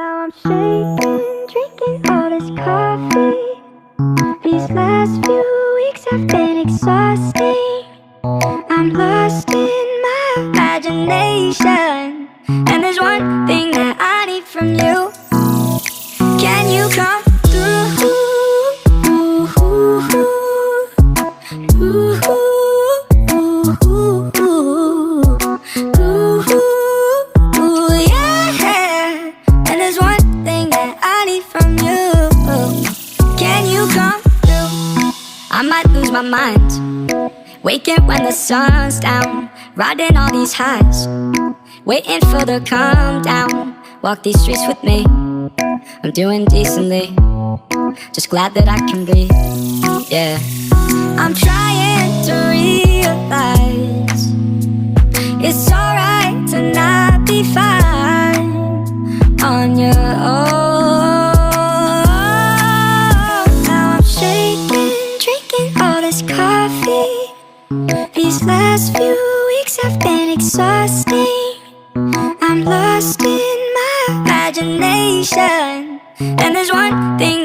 Now I'm shaking, drinking all this coffee. These last few weeks have been exhausting. I'm lost in my imagination, and there's one thing that I need from you. Can you come through? Yeah. And there's one thing that I need from you. Can you come through? I might lose my mind, waking when the sun's down, riding all these highs, waiting for the calm down. Walk these streets with me, I'm doing decently, just glad that I can breathe, yeah. I'm trying to realize it's alright to not be fine on your own. Now I'm shaking, drinking all this coffee. These last few weeks have been exhausting. I'm lost in my imagination, and there's one thing